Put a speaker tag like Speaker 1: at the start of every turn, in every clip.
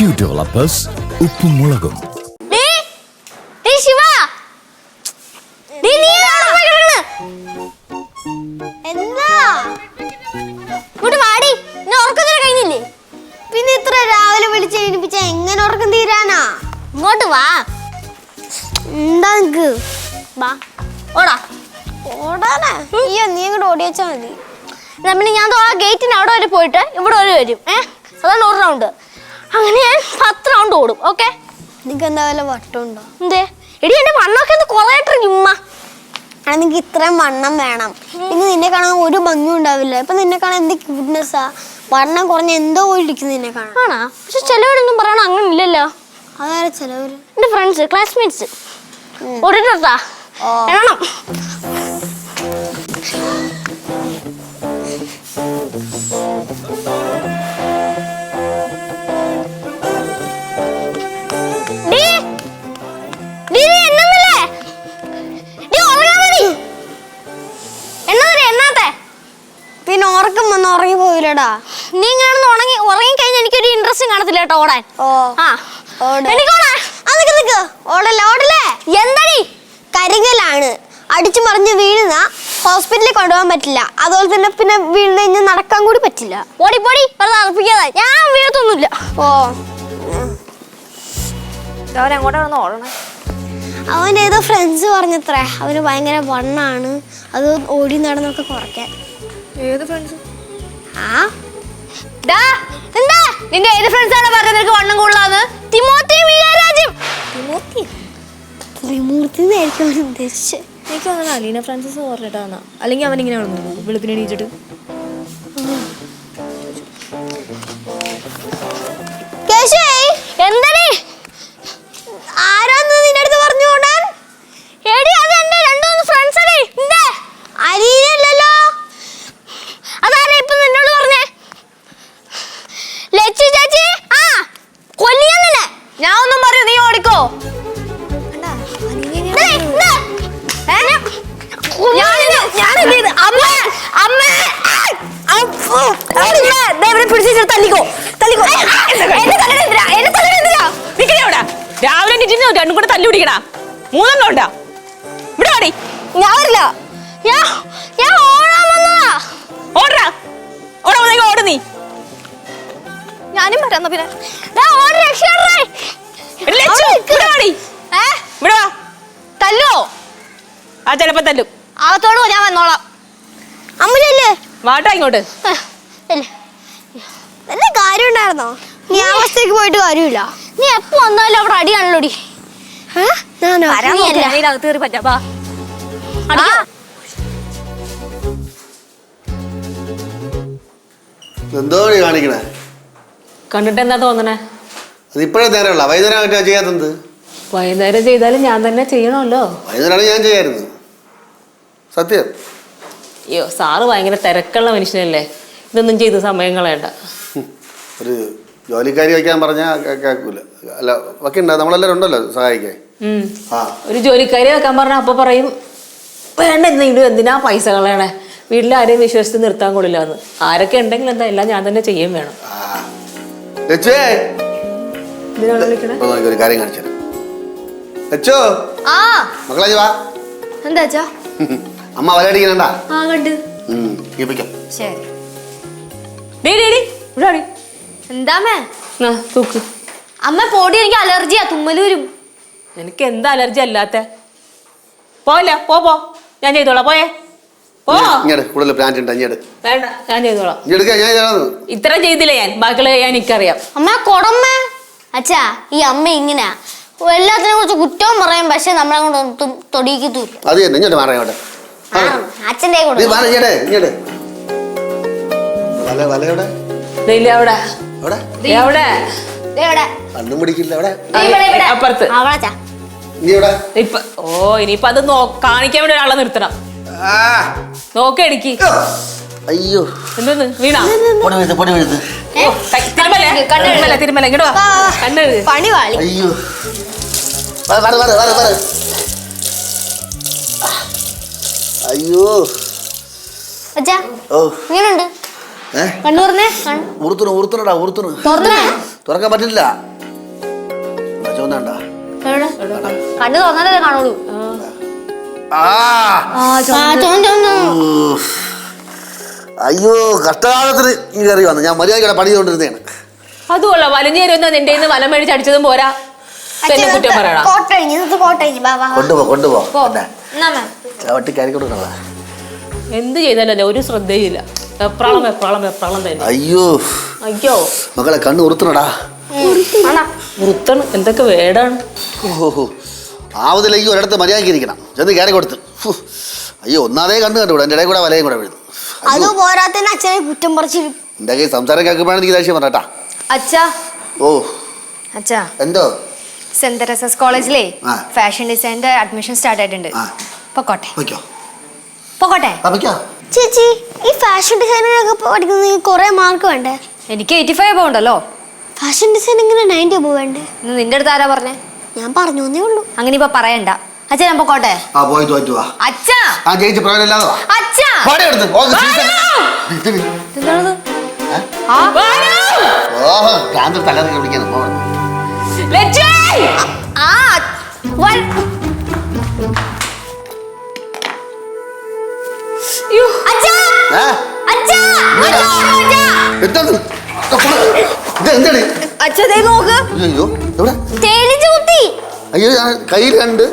Speaker 1: Q Developers ഉപ്പും മുളകും.
Speaker 2: പിന്നെ ഇത്ര രാവിലെ വിളിച്ച് എഴുതിപ്പിച്ച എങ്ങനെ ഉറക്കം തീരാനാ?
Speaker 3: ഇങ്ങോട്ട് വാ.
Speaker 2: എന്താ നിക്ക്?
Speaker 3: വാ ഓടാ.
Speaker 2: ഓടാനാ? അയ്യോ നീ അങ്ങോട്ട് ഓടിയച്ചാ മതി.
Speaker 3: നമ്മൾ ഞാൻ ആ ഗേറ്റിന് അവിടെ വരെ പോയിട്ട് ഇവിടെ വരെ വരും. അതാണ് ഒരു റൗണ്ട്. അങ്ങനെ ഞാൻ 10 റൗണ്ട് ഓടും. ഓക്കെ?
Speaker 2: നിനക്ക് എന്താ വല്ല വട്ടമുണ്ടോ?
Speaker 3: എന്തേ എടി എന്റെ വണ്ണമൊക്കെ ഒന്ന് കുറയട്ടെ ചുമ്മാ.
Speaker 2: നിനക്ക് ഇത്രയും വണ്ണം വേണം. പിന്നെ നിന്നെ കാണാൻ ഒരു ഭംഗിയും ഉണ്ടാവില്ല. ഇപ്പൊ നിന്നെ കാണാൻ എന്ത് ക്യൂട്ട്നെസ്സാ. വണ്ണം കുറഞ്ഞ എന്തോ പോയിരിക്കും നിന്നെ കാണാൻ.
Speaker 3: ആണോ? പക്ഷെ ചിലവരൊന്നും പറയണ അങ്ങനെ ഇല്ലല്ലോ.
Speaker 2: അതാരെ ചിലവര്?
Speaker 3: എന്റെ ഫ്രണ്ട്സ് ക്ലാസ്മേറ്റ്സ് ഓടിട്ടാ എണ്ണം.
Speaker 2: പിന്നെ ഉറക്കം വന്ന് ഉറങ്ങി പോയില്ലടാ.
Speaker 3: നീ ഇങ്ങനെ ഉറങ്ങി കഴിഞ്ഞാൽ എനിക്കൊരു ഇൻട്രസ്റ്റും കാണത്തില്ല കേട്ടോ ഓടാൻ.
Speaker 2: എന്താടി കരികലാണ്, അടിച്ചു മറിഞ്ഞ് വീഴുന്ന ഹോസ്പിറ്റലിൽ കൊണ്ടുപോകാൻ പറ്റില്ല. അതുപോലെ തന്നെ പിന്നെ വീഴുന്ന കഴിഞ്ഞാൽ നടക്കാൻ കൂടി പറ്റില്ല.
Speaker 3: പൊടി പൊടി അർപ്പിക്കാതെ ഞാൻ വീഴത്തൊന്നുമില്ല. അവനെങ്ങോട്ടാണെന്ന് ഓടണേ?
Speaker 2: അവൻ ഏതോ ഫ്രണ്ട്സ് പറഞ്ഞത്രേ അവന് ഭയങ്കര വണ്ണാണ്, അത് ഓടി നടന്നൊക്കെ കുറയ്ക്കാൻ.
Speaker 3: ഏത് ഫ്രണ്ട്സ്? നിന്റെ ഏത് ഫ്രണ്ട്സ് ആണ് പറഞ്ഞത് നിനക്ക് വണ്ണം കൂടുതലാന്ന്? തിമോത്തി മീരാരാജും.
Speaker 2: ത്രിമൂർത്തി ആയിരിക്കും അവൻ ഉദ്ദേശിച്ചത്.
Speaker 3: എനിക്ക് അങ്ങനെ അലീന ഫ്രാൻസിസ് പറഞ്ഞിട്ടാണ്. അല്ലെങ്കിൽ അവൻ ഇങ്ങനെ വെളുപ്പിനെ എണീച്ചിട്ട് എന്താടി
Speaker 2: ആരാന്ന് നിന്റെ അടുത്ത് പറഞ്ഞു ഓടാൻ?
Speaker 3: എടി അത് എന്റെ 2-3 ഫ്രണ്ട്സ് അടി.
Speaker 2: അലീനല്ലോ.
Speaker 3: അതാരാ ഇപ്പൊ നിന്നോട് പറഞ്ഞേ? ലച്ചു ചേച്ചി. കൊല്ലിയാന്നല്ലേ ഞാൻ ഒന്നും പറയൂ, നീ ഓടിക്കോ.
Speaker 4: രാവിലെ രണ്ടും കൂടെ തല്ലി പിടിക്കണ 3 ഉണ്ടാ. ഇവിടെ ഓടി.
Speaker 3: ഞാൻ വരില്ല. ഞാൻ ഓടാൻ വന്നതാ.
Speaker 4: ഓടാ ഓട നീ.
Speaker 3: ഞാനും വരാന്ന പിന്നെ തല്ലോ.
Speaker 4: ചിലപ്പോ തല്ലും.
Speaker 3: അകത്തോട് ഞാൻ വന്നോളാം.
Speaker 2: അമ്മല്ലേ
Speaker 4: വാട്ടാ ഇങ്ങോട്ട്.
Speaker 2: നല്ല കാര്യം ഉണ്ടായിരുന്നോ? നീ ആ അവസ്ഥയ്ക്ക് പോയിട്ട് കാര്യമില്ല.
Speaker 3: നീ എപ്പോ വന്നാലും അവിടെ അടിയാണല്ലോടി.
Speaker 4: അകത്ത് കയറി പറ്റാ.
Speaker 5: എന്തോ കാണിക്കണേ?
Speaker 4: കണ്ടിട്ട് എന്താ തോന്നണേ?
Speaker 5: അതിപ്പോഴേ നേരമല്ല, വൈകുന്നേരം ചെയ്യാത്തത്.
Speaker 4: വൈകുന്നേരം ചെയ്താലും ഞാൻ തന്നെ ചെയ്യണമല്ലോ.
Speaker 5: വൈകുന്നേരം ഞാൻ ചെയ്യായിരുന്നു, സത്യം.
Speaker 4: അയ്യോ സാറ് ഭയങ്കര തിരക്കുള്ള മനുഷ്യനല്ലേ, ഇതൊന്നും ചെയ്ത് സമയം കളയണ്ട.
Speaker 5: ഒരു ജോലിക്കാരി വയ്ക്കാൻ പറഞ്ഞാൽ കേൾക്കൂല. അല്ല വയ്ക്കണ്ട, നമ്മളെല്ലാവരും ഉണ്ടല്ലോ സഹായിക്കാൻ.
Speaker 4: ഒരു ജോലിക്കാരി വെക്കാൻ പറഞ്ഞാൽ അപ്പൊ പറയും വേണ്ട, എന്തിനാ പൈസ കളയണേ, വീട്ടിലാരെയും വിശ്വസിച്ച് നിർത്താൻ കൊള്ളില്ല എന്ന്. ആരൊക്കെ ഉണ്ടെങ്കിൽ എന്താ എല്ലാം ഞാൻ തന്നെ ചെയ്യും വേണം.
Speaker 5: ഒരു കാര്യം കാണിച്ചു മക്കളെ, വാ.
Speaker 3: എന്താ
Speaker 5: അമ്മ വലടിക്കണ
Speaker 3: എന്താമേ
Speaker 4: തൂക്ക്.
Speaker 3: അമ്മ പോടി, എനിക്ക് അലർജിയാ, തുമ്മല് വരും.
Speaker 4: എനിക്ക് എന്താ അലർജി അല്ലാത്ത? പോയില്ല, പോ ഞാൻ ചെയ്തോളാം. പോയേ പോ. വേണ്ട, ഞാൻ ചെയ്തോളാം. ഇത്ര ചെയ്തില്ല ഞാൻ, ബാക്കിയുള്ള ഞാൻ എനിക്കറിയാം.
Speaker 3: അമ്മ കൊടമ്മ. അച്ഛാ ഈ അമ്മ ഇങ്ങനെ എല്ലാത്തിനെ കുറിച്ച് കുറ്റവും പറയാം, പക്ഷെ നമ്മളെ കൊണ്ട് തൊടിയിക്കത്തൂല്ല. അച്ഛൻ്റെ
Speaker 4: അപ്പുറത്ത്. ഇനിയിപ്പൊ അത് കാണിക്കാൻ വേണ്ടി ഒരാളെ നിർത്തണം. നോക്കെടുക്കി.
Speaker 5: അയ്യോ
Speaker 4: എന്തോന്ന് വീണാ? തിരുമല ഇങ്ങോട്ട് വാ. കണ്ണെഴുത്.
Speaker 3: പണി വാളി.
Speaker 5: അയ്യോ അയ്യോ
Speaker 3: അച്ഛാ ഇങ്ങനെയുണ്ട്? കണ്ണു തുറന്നേ.
Speaker 5: തുറക്കാൻ പറ്റില്ല. ചുവന്നണ്ട
Speaker 3: കണ്ണു തോന്നാലേ കാണുള്ളൂ.
Speaker 5: അയ്യോ കഷ്ടകാലത്തിന് ഈ കയറി വന്നു. ഞാൻ മര്യാദ പണി ചെയ്തോണ്ടിരുന്നതാണ്.
Speaker 4: അതുകൊള്ള വലിഞ്ഞേരി ഒന്നും നിന്റെ വലം മേടിച്ച് അടിച്ചതും പോരാ. കുറ്റം പറയണ
Speaker 5: കൊണ്ടുപോ ചവിട്ടി കയറി കൊടുക്കണ.
Speaker 4: എന്ത് ചെയ്താലല്ലേ ഒരു ശ്രദ്ധയില്ല. വെപ്രാളം തന്നെ.
Speaker 5: അയ്യോ
Speaker 4: അയ്യോ
Speaker 5: മക്കളെ കണ്ണ് ഉറുത്തണടാ.
Speaker 4: വൃത്തണ് എന്തൊക്കെ വേടാണ്.
Speaker 5: ഓഹോ ആവതിലേക്ക് ഒരിടത്ത് മര്യാദയ്ക്ക് ഇരിക്കണം. ചെന്ന് കയറി കൊടുത്ത്. അയ്യോ ഒന്നാതേ കണ്ണ് കണ്ടുകൂടാ. എൻ്റെ ഇടയിൽ കൂടെ വലയും കൂടെ വീഴുന്നു.
Speaker 2: അത് പോരാത്തന്നെ അച്ഛനെ കുറ്റം പറിച്ചിരും.
Speaker 5: എൻ്റെ കൈ സംസാരം കേൾക്കുമ്പോഴാണ് എനിക്ക് ദേഷ്യം പറഞ്ഞാ.
Speaker 6: അച്ഛാ
Speaker 5: ഓ
Speaker 6: അച്ഛാ
Speaker 5: എന്തോ
Speaker 6: സെന്റ് തെരേസസ് കോളേജിലെ ഫാഷൻ ഡിസൈനിന്റെ അഡ്മിഷൻ സ്റ്റാർട്ട് ആയിട്ടുണ്ട്. പൊക്കോട്ടെ
Speaker 2: ചേച്ചി ഈ ഫാഷൻ ഡിസൈനിങ്ങൊക്കെ പഠിക്കുന്ന കുറെ മാർക്ക് വേണ്ടേ?
Speaker 6: എനിക്ക് 85 ഉണ്ടല്ലോ.
Speaker 2: ഫാഷൻ ഡിസൈനിങ്ങിന് 90 വേണ്ടേ?
Speaker 6: നിന്റെ അടുത്ത് ആരാ പറഞ്ഞേ?
Speaker 2: ഞാൻ പറഞ്ഞു എന്നേ ഉള്ളൂ.
Speaker 6: അങ്ങനെ ഇപ്പൊ പറയണ്ട. അച്ഛാ ഞാൻ പൊക്കോട്ടെ. അച്ഛാ അച്ഛാ
Speaker 5: അയ്യോ കയ്യിൽ രണ്ട്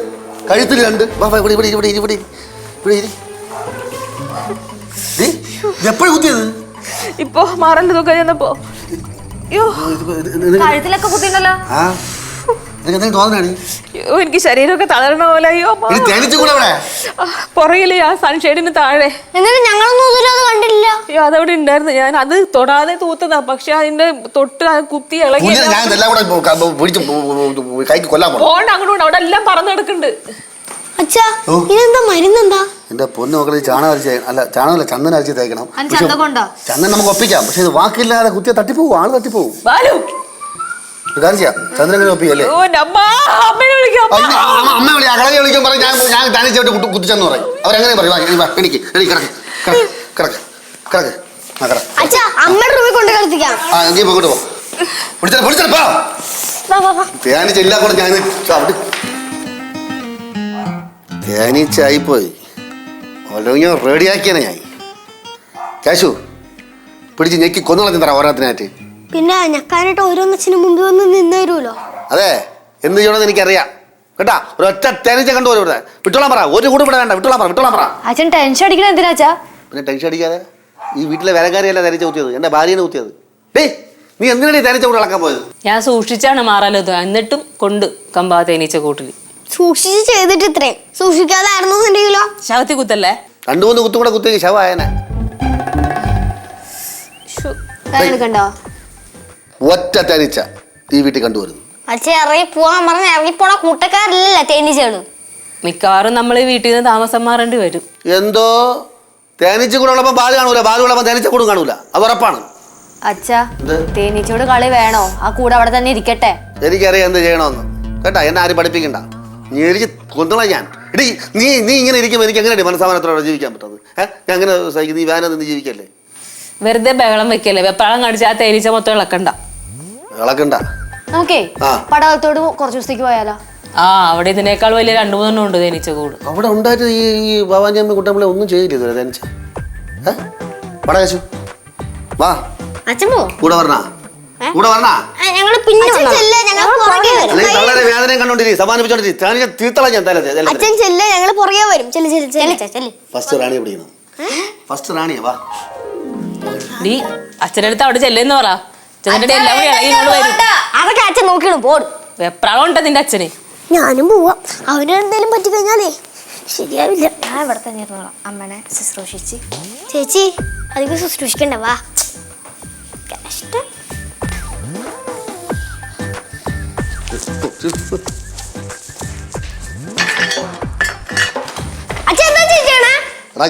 Speaker 5: കഴുത്തിൽ രണ്ട്. എപ്പോഴും കുത്തിയത്
Speaker 4: ഇപ്പൊ മാറേണ്ട നോക്കാൻ ചെന്നപ്പോ
Speaker 6: കഴുത്തിലൊക്കെ കുത്തിണ്ടല്ലോ.
Speaker 4: എനിക്ക് ശരീരമൊക്കെ തളരണ പോലെ. അയ്യോ പുറകില് ആ സൺഷെയ്ഡിന് താഴെ.
Speaker 2: എന്നിട്ട് ഞങ്ങളൊന്നും ഇതുവരെ കണ്ടില്ല.
Speaker 4: അയ്യോ അതവിടെ ഉണ്ടായിരുന്നു. ഞാൻ അത് തൊടാതെ തൂത്തതാ. പക്ഷെ അതിന്റെ തൊട്ട് കുത്തി ഇളകി പോണ്ട അങ്ങോട്ട്. അവിടെ എല്ലാം പറന്നു കിടക്കുന്നുണ്ട്.
Speaker 2: അച്ഛാ ഇതെന്താ മരുന്നെന്താ?
Speaker 5: എന്റെ പൊന്നു മക്കളെ ചാണകമല്ല ചന്ദനം അരച്ച് തേക്കണം. ചന്ദനം നമുക്ക് ഒപ്പിക്കാം. പക്ഷെ ഇത് വാക്കില്ലാതെ കുത്തിയ തട്ടിപ്പോവും. ആള് തട്ടിപ്പോവും. കാര്യം ചെയ്യാം. ചന്ദ്രനെ ഒപ്പിക്കല്ലേ
Speaker 4: അമ്മ
Speaker 5: അകളെ വിളിക്കാൻ പറയും. ഞാൻ തനിച്ചോട്ട് കുത്തിച്ചെന്ന് പറയും. അവരെങ്ങനെ പറയും? എനിക്ക്
Speaker 2: അച്ഛാ അമ്മയുടെ റൂമിൽ കൊണ്ട് കളിപ്പിക്കാം.
Speaker 5: പോകോട്ട് പോ. തേനീച്ച എല്ലാ കൂടെ ഞാൻ തേനീച്ചായിപ്പോയി. ഓരോ റെഡിയാക്കിയാണ് ഞാൻ. കാശു പിടിച്ച് ഞെക്കി കൊന്നുകളഞ്ഞു തരാം ഓരോത്തിനായിട്ട്.
Speaker 2: പിന്നെ ഞെക്കാനായിട്ട് ഓരോന്നച്ഛന് മുമ്പിൽ വന്ന് നിന്ന് തരുമല്ലോ.
Speaker 5: അതെ എന്ത് ചെയ്യണമെന്ന് എനിക്കറിയാം കേട്ടാ. ഒരൊറ്റ തേനീച്ച കണ്ടു ഇവിടെ വിട്ടോളാൻ പറ. ഒരു കൂടെ ഇവിടെ വേണ്ട. വിട്ടോളാൻ പറ.
Speaker 6: അച്ഛൻ ടെൻഷൻ അടിക്കണ എന്തിനാ അച്ഛാ?
Speaker 5: പിന്നെ ടെൻഷൻ അടിക്കാതെ. ഈ വീട്ടിലെ വേലക്കാരിയല്ല തേനീച്ച കുത്തിയത്. എന്റെ ഭാര്യനെ കുത്തിയത്. നീ എന്തിനാണ് ഈ തേനീച്ച കൂടെ ഇളക്കാൻ പോയത്?
Speaker 4: ഞാൻ സൂക്ഷിച്ചാണ് മാറാലോ. എന്നിട്ടും കൊണ്ട് കമ്പാ തേനീച്ച കൂട്ടില്
Speaker 2: സൂക്ഷിച്ച് ചെയ്തിട്ട് ഇത്രയും സൂക്ഷിക്കാതായിരുന്നെങ്കിലോ?
Speaker 4: ശവത്തി കുത്തല്ലേ?
Speaker 5: 2-3 കുത്തും കൂടെ കുത്തി ശവായനെ.
Speaker 2: കണ്ടോ
Speaker 5: ഒറ്റ തേനീച്ച ഈ വീട്ടിൽ കണ്ടുവരുന്നു.
Speaker 2: അച്ഛൻ ഇറങ്ങി പോവാൻ പറഞ്ഞ ഇറങ്ങിപ്പോണ കൂട്ടക്കാരില്ലല്ലോ തേനീച്ചകള്.
Speaker 4: മിക്കവാറും നമ്മൾ ഈ വീട്ടിൽ നിന്ന് താമസം മാറേണ്ടി വരും.
Speaker 5: എന്തോ തേനീച്ച കൂടെ ഉള്ളപ്പോ പാല് കാണൂല. പാല് ഉള്ളപ്പോ തേനീച്ച കൂടും കാണൂല. അത് ഉറപ്പാണ്.
Speaker 6: അച്ഛാ തേനീച്ചയോട് കളി വേണോ? ആ കൂടെ അവിടെ തന്നെ ഇരിക്കട്ടെ.
Speaker 5: എനിക്കറിയാം എന്ത് ചെയ്യണമെന്ന് കേട്ടാ. എന്നെ ആരും പഠിപ്പിക്കണ്ട. നീ എനിക്ക് കൊന്നോളാം ഞാൻ. നീ ഇങ്ങനെ ഇരിക്കുമ്പോൾ എനിക്ക് എങ്ങനെയാണ് മനസ്സാമാനത്തോടെ ജീവിക്കാൻ പറ്റുന്നത്? ഞാൻ അങ്ങനെ നീ വേന നിന്ന് ജീവിക്കല്ലേ?
Speaker 4: വെറുതെ ബഹളം വെക്കല്ലേ. വെപ്രാളം കാണിച്ച് ആ തേനീച്ച മൊത്തം ഇളക്കണ്ട.
Speaker 6: നമുക്കേ പടവലത്തോട് കുറച്ച് ദിവസത്തേക്ക് പോയാലോ?
Speaker 4: അവിടെ ഇതിനേക്കാൾ വലിയ 2-3 ഉണ്ട് തേനീച്ച കൂട്.
Speaker 5: അവിടെ ഉണ്ടായിട്ട് ഈ ഭവാനിയമ്മ കുട്ടമ്പളെ ഒന്നും ചെയ്തില്ല തേനീച്ച. പടകശു വാ കൂടെ പറഞ്ഞാ വേദന കണ്ടോണ്ടിരി സമാനിപ്പിച്ചോണ്ടിരി. തീർത്തളാം ഞാൻ ഫസ്റ്റ് റാണി എവിടെയാണ്? ഫസ്റ്റ് റാണിയാ. വാ
Speaker 4: നീ അച്ഛനടുത്ത് അവിടെ ചെല്ലെന്ന് പറ. ചെന്നിട്ട് എല്ലാം കൂടി ഇളകി ഇങ്ങോട്ട് വരും.
Speaker 2: അതൊക്കെ അച്ഛൻ നോക്കണം. പോടും
Speaker 4: വെപ്രാളം ഉണ്ടോ നിന്റെ അച്ഛന്?
Speaker 2: ഞാനും പോവാം. അവനെന്തേലും പറ്റിക്കഴിഞ്ഞാലേ ശരിയാവില്ല.
Speaker 6: ഞാൻ ഇവിടെ തന്നെ ഇരുന്നോളാം. അമ്മനെ ശുശ്രൂഷിച്ച്.
Speaker 2: ചേച്ചി അധികം ശുശ്രൂഷിക്കണ്ട. വാ കഷ്ടം.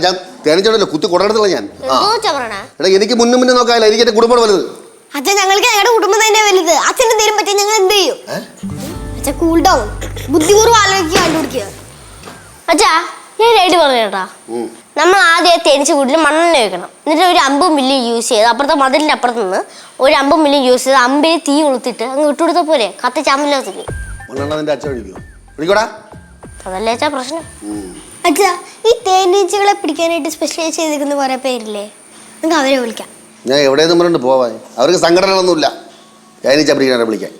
Speaker 5: ഞാൻ തേനീച്ചോടല്ലോ കുത്തി കൊടടത്തുള്ള ഞാൻ. എനിക്ക് മുന്നേ നോക്കാല്ല. എനിക്ക് എന്റെ കുടുംബം വലുത്.
Speaker 2: അച്ഛൻ ഞങ്ങൾക്ക് ഞങ്ങളുടെ കുടുംബം തന്നെ വലുത്. അച്ഛൻ്റെ എന്തെങ്കിലും പറ്റിയ ഞങ്ങൾ എന്ത് ചെയ്യും? അച്ഛൻ കൂൾ ഡൗൺ. ബുദ്ധിപൂർവ്വം ആലോചിക്കുക കണ്ടുപിടിക്കുക.
Speaker 3: അച്ഛാ ഞാൻ റൈറ്റ് പറഞ്ഞേട്ടാ. നമ്മൾ ആദ്യം തേനീച്ച കൂട്ടിൽ മണ്ണെണ്ണ വെക്കണം. എന്നിട്ട് ഒരു 50 മില്ലി യൂസ് ചെയ്ത് അപ്പുറത്തെ മതിലിൻ്റെ അപ്പുറത്ത് നിന്ന് ഒരു 50 മില്ലി യൂസ് ചെയ്ത് അമ്പിൽ തീ കൊളുത്തിട്ട് അങ്ങ് ഇട്ടുകൊടുത്ത പോലെ കത്തി ചാമ്പലത്തേക്ക്.
Speaker 5: മണ്ണെണ്ണ നിന്റെ അച്ഛൻ ഒഴിക്കുമോ? ഒഴിക്കോടാ.
Speaker 3: അതല്ലേ അച്ഛാ പ്രശ്നം.
Speaker 2: അച്ഛാ ഈ തേനീച്ചകളെ പിടിക്കാനായിട്ട് സ്പെഷ്യലൈസ് ചെയ്തിരിക്കുന്ന കുറെ പേരില്ലേ, നമുക്ക് അവരെ വിളിക്കാം.
Speaker 5: ഞാൻ എവിടെയെന്നും പറഞ്ഞിട്ട് പോവാൻ, അവർക്ക് സംഘടനകളൊന്നുമില്ല തേനീച്ച പിടിക്കാനെ വിളിക്കാൻ.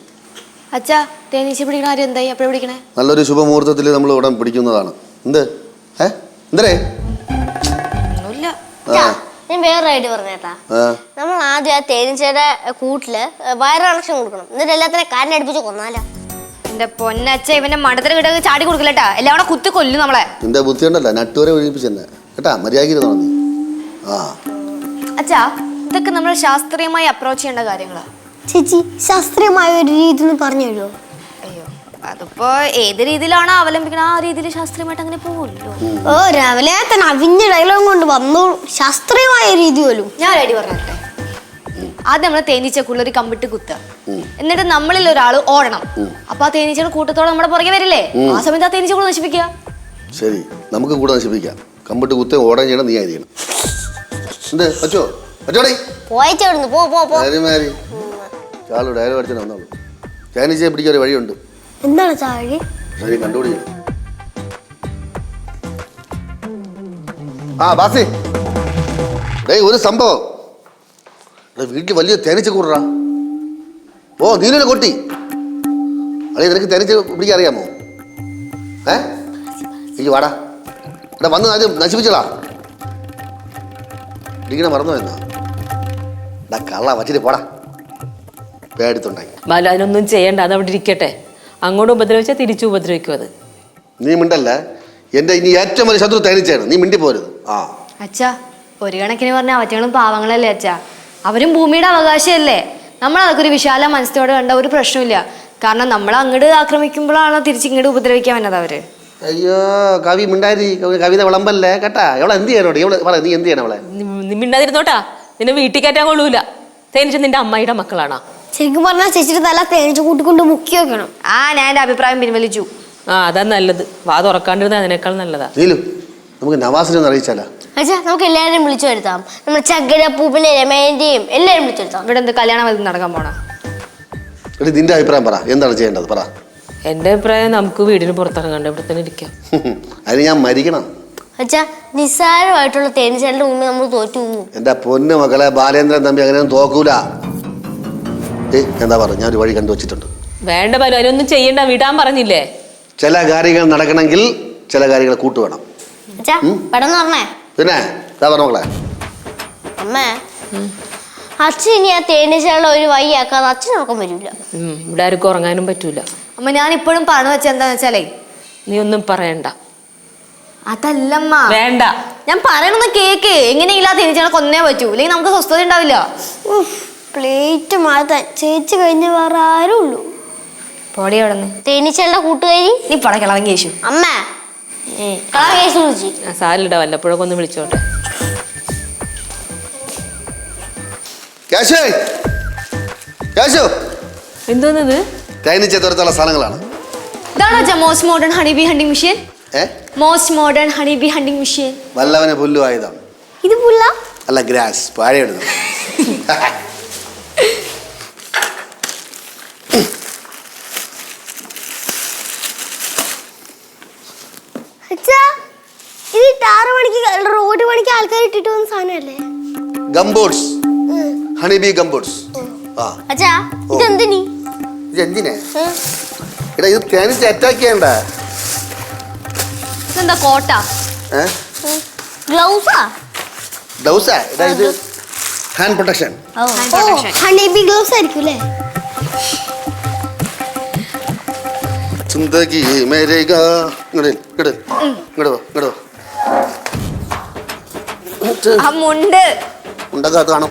Speaker 6: അച്ഛാ തേനീച്ച പിടിക്കണ ആരും എന്തായി എപ്പോഴും പിടിക്കണേ?
Speaker 5: നല്ലൊരു ശുഭമുഹൂർത്തത്തിൽ നമ്മൾ ഉടൻ പിടിക്കുന്നതാണ്. എന്തേ
Speaker 6: ഒന്നുമില്ല.
Speaker 3: ഞാൻ വേറെ ഐഡിയ പറഞ്ഞേട്ടാ. നമ്മൾ ആദ്യം ആ തേനീച്ചയുടെ കൂട്ടില് വയറ് കണക്ഷൻ കൊടുക്കണം, എന്നിട്ട് എല്ലാത്തിനെ കാരനടുപ്പിച്ച് കൊന്നാലോ.
Speaker 6: എന്റെ പൊന്നച്ഛ ഇവന്റെ മണ്ടത്തിന് കിട്ടൊക്കെ ചാടി കൊടുക്കില്ലട്ടാ, എല്ലാം കൂടെ കുത്തി കൊല്ലും നമ്മളെ.
Speaker 5: നിന്റെ ബുദ്ധി ഉണ്ടല്ലോ, നട്ടുവരെ ഒഴിപ്പിച്ചെന്നെ കേട്ടാ, മര്യാദ.
Speaker 6: അച്ഛാ ഇതൊക്കെ നമ്മൾ ശാസ്ത്രീയമായി അപ്രോച്ച് ചെയ്യേണ്ട കാര്യങ്ങളാ.
Speaker 2: ചേച്ചി ശാസ്ത്രീയമായ ഒരു രീതി ഒന്ന് പറഞ്ഞു തരുമോ?
Speaker 6: അയ്യോ അതിപ്പോ ഏത് രീതിയിലാണോ അവലംബിക്കണം ആ രീതിയിൽ ശാസ്ത്രീയമായിട്ട് അങ്ങനെ പോകുമല്ലോ.
Speaker 2: ഓ രാവിലെ തന്നെ അവിഞ്ഞ ഡയലോഗ് കൊണ്ട് വന്നു, ശാസ്ത്രീയമായ രീതി പോലും.
Speaker 6: ഞാൻ റെഡി പറഞ്ഞെ. ആദ്യം നമ്മള് തേനീച്ചക്കുള്ള ഒരു കമ്പിട്ട് കുത്തുക, എന്നിട്ട് നമ്മളിൽ ഒരാൾ ഓടണം. അപ്പൊ ആ തേനീച്ചയുടെ കൂട്ടത്തോടെ നമ്മുടെ പുറകെ വരില്ലേ, ആ സമയത്ത് ആ തേനീച്ച കൂടെ നശിപ്പിക്കുക.
Speaker 5: ശരി, നമുക്ക് കൂടെ നശിപ്പിക്കാം. കമ്പിട്ട് കുത്തേ ഓടാൻ ചെയ്യണം, നീ ആയിരിക്കണം. എന്ത് അച്ചോ അച്ചോടേ
Speaker 3: പോയിച്ചോടുന്നു പോ പോ പോ.
Speaker 5: ചാളു ഡയലോഗ് അടിച്ചാൽ വന്നോളൂ. തേനീച്ചയെ പിടിക്കാൻ ഒരു വഴിയുണ്ട്.
Speaker 2: എന്താണ് ചാഴി?
Speaker 5: ശരി, കണ്ടുപിടിക്കണം. ആ ബാസി, ഒരു സംഭവം വീട്ടിൽ വലിയ തേനീച്ച കൂടാ. ഓ നീലനെ കൊട്ടി. അതെ, നിനക്ക് തേനീച്ച പിടിക്കാൻ അറിയാമോ? എനിക്ക് വാടാ, ഇവിടെ വന്ന് ആദ്യം നശിപ്പിച്ചോളാ. പിടിക്കണ മറന്നു എന്നാ കള്ള വച്ചിട്ട് പോടാ, പേടിത്തുണ്ടായി.
Speaker 4: ബാലു അതിനൊന്നും ചെയ്യണ്ട, അത് അവിടെ ഇരിക്കട്ടെ. അങ്ങോട്ട് ഉപദ്രവിച്ചാൽ തിരിച്ചു ഉപദ്രവിക്കും. അത്
Speaker 5: നീ മിണ്ടല്ലേ, എന്റെ ഇനി ഏറ്റവും വലിയ ശത്രു തേനീച്ചയാണ്, നീ മിണ്ടി പോരുത്.
Speaker 6: അച്ഛാ ഒരു കണക്കിന് പറഞ്ഞ അവറ്റകളും പാവങ്ങളല്ലേ അച്ഛാ, അവരും ഭൂമിയുടെ അവകാശമല്ലേ. നമ്മൾ അതൊക്കെ ഒരു വിശാല മനസ്സോടെ കണ്ട ഒരു പ്രശ്നമില്ല. കാരണം നമ്മൾ അങ്ങോട്ട് ആക്രമിക്കുമ്പോഴാണോ തിരിച്ചിങ്ങോട്ട് ഉപദ്രവിക്കാൻ വന്നത് അവര്.
Speaker 5: അയ്യോ കവി മിണ്ടാരി, കവിത വിളമ്പല്ലേ കേട്ടാ. എവളെ എന്ത് ചെയ്യണോടെ, നീ എന്ത് ചെയ്യണം അവളെ?
Speaker 4: നീ മിണ്ടാതിരുന്നോട്ടാ, നിന്നെ വീട്ടിൽ കയറ്റാൻ കൊള്ളൂല. തേനീച്ച നിന്റെ അമ്മയുടെ മക്കളാണോ?
Speaker 2: ശരിക്കും പറഞ്ഞാൽ ചേച്ചിയുടെ തല തേനീച്ച കൂട്ടിക്കൊണ്ട് മുക്കി വെക്കണം.
Speaker 6: ഞാൻ എന്റെ അഭിപ്രായം പിൻവലിച്ചു.
Speaker 4: അതാ നല്ലത്. വാ തുറക്കാണ്ടിരുന്ന അതിനേക്കാൾ നല്ലതാ.
Speaker 5: നമുക്ക് നവാസിനെ ഒന്ന് അറിയിച്ചാലോ?
Speaker 3: അച്ഛാ നമുക്ക് എല്ലാവരും വിളിച്ചു വരുത്താം. നമ്മൾ ചക്കര പൂപ്പിനെ രമേന്റെയും എല്ലാവരും വിളിച്ചു വരുത്താം.
Speaker 6: ഇവിടെ എന്ത് കല്യാണം നടക്കാൻ പോണ?
Speaker 5: നിന്റെ അഭിപ്രായം പറ, എന്താണ് ചെയ്യേണ്ടത് പറ.
Speaker 4: എന്റെ അഭിപ്രായം നമുക്ക് വീടിന് പുറത്തിറങ്ങാണ്ട് ഇവിടെ തന്നെ ഇരിക്കാം.
Speaker 5: അതിന് ഞാൻ മരിക്കണം.
Speaker 3: അച്ഛാ നിസ്സാരമായിട്ടുള്ള തേനീച്ചകളുടെ മുമ്പ് നമ്മൾ തോറ്റു പോകും.
Speaker 5: എന്റെ പൊന്നു മക്കളെ, ബാലേന്ദ്രൻ തമ്പി അങ്ങനെയൊന്നും തോക്കൂല. എന്താ പറ, ഞാൻ ഒരു വഴി കണ്ടുവച്ചിട്ടുണ്ട്.
Speaker 4: വേണ്ട ബാലു, അതിനൊന്നും ചെയ്യണ്ട, വിടാൻ പറഞ്ഞില്ലേ.
Speaker 5: ചില കാര്യങ്ങൾ നടക്കണമെങ്കിൽ ചില കാര്യങ്ങൾ കൂട്ടുവേണം.
Speaker 3: അച്ഛാ പെട്ടെന്ന് പറഞ്ഞേ.
Speaker 5: പിന്നെ എന്താ പറഞ്ഞ മക്കളെ?
Speaker 3: അമ്മേ അച്ഛൻ ഇനി ആ തേനീച്ചകളുടെ ഒരു വഴിയാക്കാതെ അച്ഛൻ ഉറക്കം വരില്ല.
Speaker 4: ഇവിടെ ആർക്കും ഉറങ്ങാനും പറ്റൂല.
Speaker 6: അമ്മ ഞാൻ ഇപ്പോഴും പറഞ്ഞു വെച്ച എന്താന്ന് വെച്ചാലേ,
Speaker 4: നീ ഒന്നും പറയണ്ട.
Speaker 6: അതല്ലമ്മ
Speaker 4: വേണ്ട,
Speaker 6: ഞാൻ പറയണമെന്ന് കേക്ക്. എങ്ങനെയില്ല തേനീച്ചകളെ കൊന്നേ പറ്റൂ, അല്ലെങ്കിൽ നമുക്ക് സ്വസ്ഥത ഉണ്ടാവില്ല.
Speaker 2: പ്ലേറ്റ് മാറ്റാൻ ചേച്ചി കഴിഞ്ഞ വേറെ ആരും ഉള്ളൂ.
Speaker 6: പോടി അവിടെ നിന്ന്
Speaker 3: തേനീച്ചകളുടെ കൂട്ടുകാരി
Speaker 6: നീ പട കിളവൻ കേശു.
Speaker 3: അമ്മ കളർ കേസ് വിളിച്ചു.
Speaker 4: സാരില്ല, വല്ലപ്പോഴൊക്കെ ഒന്ന് വിളിച്ചോട്ടെ. എന്തോന്നത്?
Speaker 5: തേനീച്ച തുരത്തുള്ള സ്ഥലങ്ങളാണ്.
Speaker 6: ഇതാണോ most modern honey bee hunting machine? Most modern honey bee hunting machine.
Speaker 5: വല്ലവനെ പുല്ലു ആയുധം.
Speaker 2: ഇത് പുല്ല
Speaker 5: അല്ല, ഗ്രാസ് പാഴയിടുന്നു.
Speaker 2: ഇത് 6 മണിക്ക് റോഡ് പണിക്ക് ആൾക്കാർ ഇട്ടിട്ട് വന്ന സാധനല്ലേ?
Speaker 5: Gumboots, honey bee gumboots.
Speaker 3: അച്ഛാ ഇതെന്തിനീ?
Speaker 5: ഇതെന്തിനാ? എടാ ഇത് തേനീച്ച അറ്റാക്ക് ചെയ്യണ്ട.
Speaker 6: ഇതെന്താ കോട്ട?
Speaker 3: ഗ്ലൗസാ?
Speaker 5: ഗ്ലൗസാ? എടാ ഇത് hand protection.
Speaker 2: Honey bee gloves ആയിരിക്കും അല്ലേ?
Speaker 5: ചിന്തകി മേരേഗ. ഇങ്ങോട്ട്
Speaker 6: ആ മുണ്ട്
Speaker 5: ഉണ്ടകത്ത് കാണും.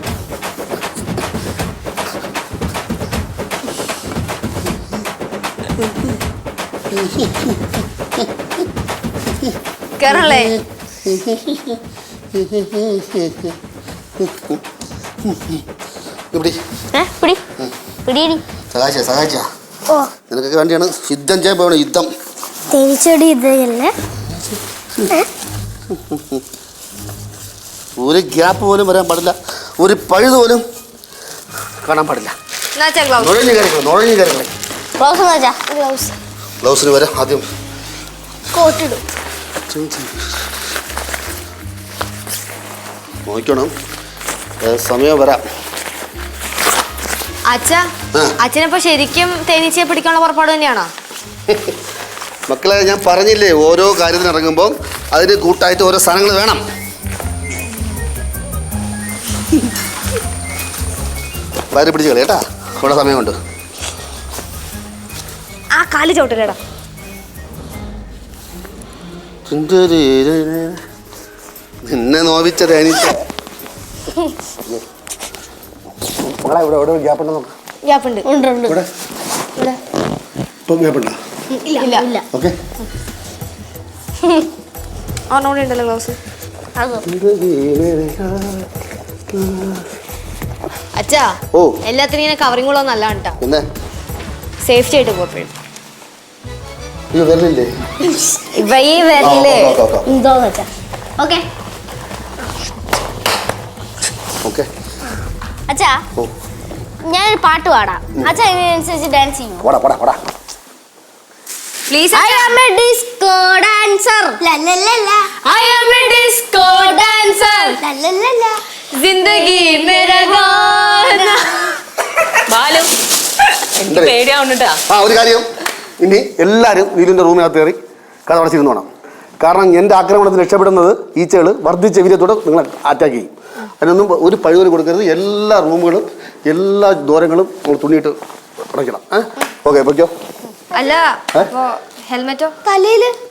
Speaker 6: കേറല്ലേ?
Speaker 5: സഹായിച്ച നിനക്കൊക്കെ വേണ്ടിയാണ് യുദ്ധം ചെയ്യാൻ പോകണം. യുദ്ധം
Speaker 2: തേനീച്ചയുടെ ഇതല്ലേ?
Speaker 5: ഒരു ഗ്യാപ്പ് പോലും വരാൻ പാടില്ല, ഒരു പഴുത് പോലും കാണാൻ പാടില്ല. നുഴഞ്ഞു കയറിക്കളെ.
Speaker 3: ഗ്ലൗസ്
Speaker 5: ബ്ലൗസിന് വരാം ആദ്യം.
Speaker 2: കോട്ടിടും.
Speaker 5: നോക്കണം, സമയം വരാം.
Speaker 6: അച്ഛാ, അച്ഛനപ്പോ ശരിക്കും തേനീച്ചയെ പിടിക്കാനുള്ള പുറപ്പാട് തന്നെയാണോ?
Speaker 5: മക്കളെ, ഞാൻ പറഞ്ഞില്ലേ, ഓരോ കാര്യത്തിന് ഇറങ്ങുമ്പോൾ അതിന് കൂട്ടായിട്ട് ഓരോ സാധനങ്ങൾ വേണം. വയറ് പിടിച്ച് കളി കേട്ടാ, അവിടെ സമയമുണ്ട്.
Speaker 6: ആ കാല് ചവിട്ടലേടാ.
Speaker 5: നിന്നെ നോവിച്ച തേനീച്ച. മകളെ, ഇവിടെ എവിടെ ഗ്യാപ്പ് ഉണ്ടോ നോക്കാം.
Speaker 6: ഗ്യാപ്പുണ്ട്.
Speaker 5: ഇവിടെ ഇപ്പം ഗ്യാപ്പുണ്ടോ?
Speaker 6: ഇല്ല.
Speaker 5: ഓക്കെ.
Speaker 6: അവനോടെ ഉണ്ടല്ലോ ഗ്ലൗസ്. അച്ഛാ, എല്ലാത്തിനും ഇങ്ങനെ കവറിങ്ങുകളൊന്നും അല്ല കേട്ടോ.
Speaker 5: പിന്നെ
Speaker 6: സേഫ്റ്റി ആയിട്ട് പോയപ്പോഴും
Speaker 5: ഇത് വരില്ലേ?
Speaker 6: ഈ വരില്ലേ?
Speaker 2: എന്തോ വെച്ചാ. ഓക്കെ.
Speaker 5: ഓക്കെ.
Speaker 3: അച്ഛാ, ഞാനൊരു പാട്ട് പാടാം. അച്ഛാ ഇതിനനുസരിച്ച് ഡാൻസ് ചെയ്യും.
Speaker 5: പോടാ പോടാ പോടാ.
Speaker 6: Please.
Speaker 3: I am a disco dancer. La la la la.
Speaker 6: I am a disco dancer.
Speaker 3: La la la la.
Speaker 6: जिंदगी मेरा गाना.
Speaker 4: ബാലു, എനിക്ക് പേടിയാവുന്നുണ്ടാ.
Speaker 5: ഒരു കാര്യം, ഇനി എല്ലാവരും വീടിൻ്റെ റൂമിനകത്ത് കയറി കഥ അടച്ചിരുന്ന് വേണം. കാരണം എൻ്റെ ആക്രമണത്തിൽ രക്ഷപ്പെടുന്നത് ഈച്ചകൾ വർദ്ധിച്ച വീര്യത്തോടെ നിങ്ങളെ അറ്റാക്ക് ചെയ്യും. അതിനൊന്നും ഒരു പഴുതൽ കൊടുക്കരുത്. എല്ലാ റൂമുകളും എല്ലാ ദ്വാരങ്ങളും നമ്മൾ തുണിയിട്ട് അടയ്ക്കണം. ഓക്കെ, പൊയ്ക്കോ.
Speaker 6: അല്ല, ഹെൽമെറ്റോ?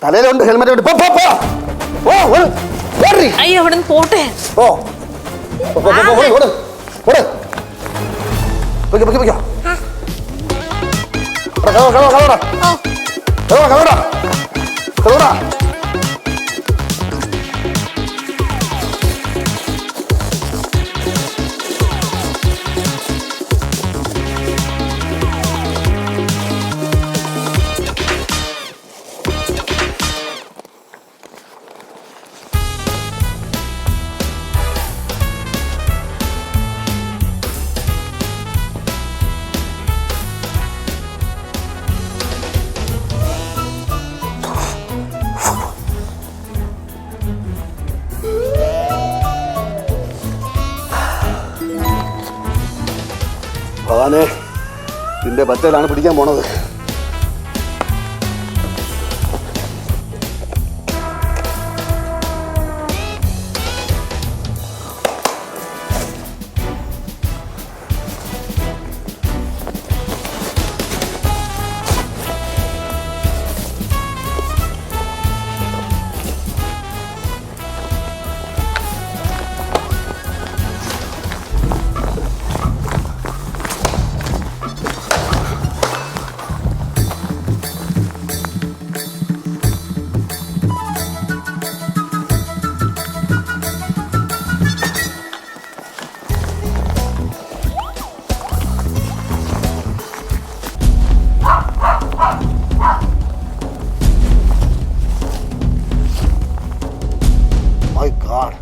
Speaker 5: തലയിലുണ്ട്, ഹെൽമെറ്റ് ഉണ്ട്.
Speaker 4: അയ്യോ, അവിടെ നിന്ന് പോട്ടെ. ഭഗവാനെ, നിന്റെ പറ്റയിലാണ് പിടിക്കാൻ പോണത്. My God.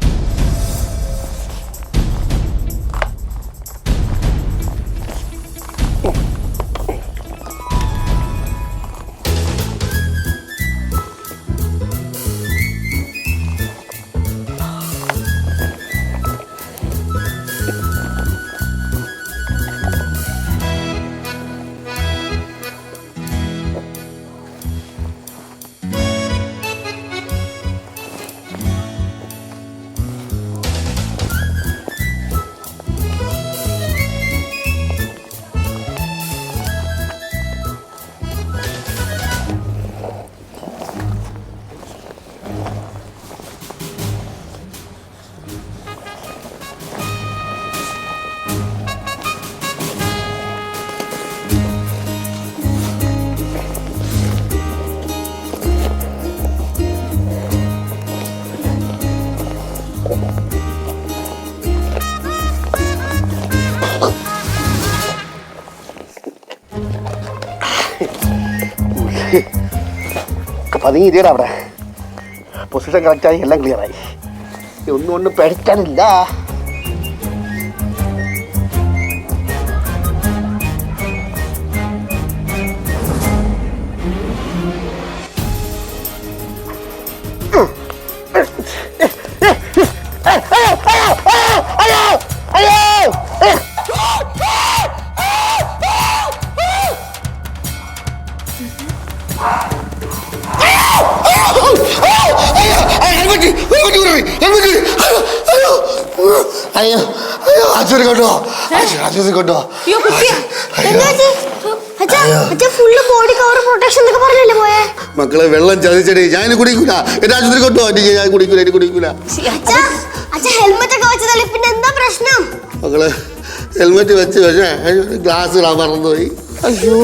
Speaker 4: പതുങ്ങി ഇരിയടാ അവിടെ. പൊസിഷൻ കറക്റ്റായി, എല്ലാം ക്ലിയറായി. ഒന്നും ഒന്നും പേടിക്കാനില്ല.
Speaker 5: അയ്യോ അയ്യോ ആശുപത്രി കൊണ്ടുപോ ആശുപത്രി കൊണ്ടുപോ
Speaker 4: അയ്യോ കുട്ടിയാ
Speaker 2: ഫുള്ള് ബോഡി കവർ പ്രൊട്ടക്ഷൻ എന്നൊക്കെ പറഞ്ഞല്ലേ പോയെ?
Speaker 5: മക്കളെ വെള്ളം ചതിച്ചടി ഞാൻ കുടിക്കൂല എന്റെ ആശുപത്രി കൊണ്ടുപോ ഞാൻ കുടിക്കൂല എനിക്ക് കുടിക്കൂല
Speaker 2: ഹെൽമെറ്റ് ഒക്കെ വെച്ചതല്ലേ പിന്നെ എന്താ പ്രശ്നം?
Speaker 5: മക്കളെ ഹെൽമെറ്റ് വെച്ച് പക്ഷേ ഗ്ലാസ് ഇടാൻ മറന്നുപോയി.
Speaker 4: അയ്യോ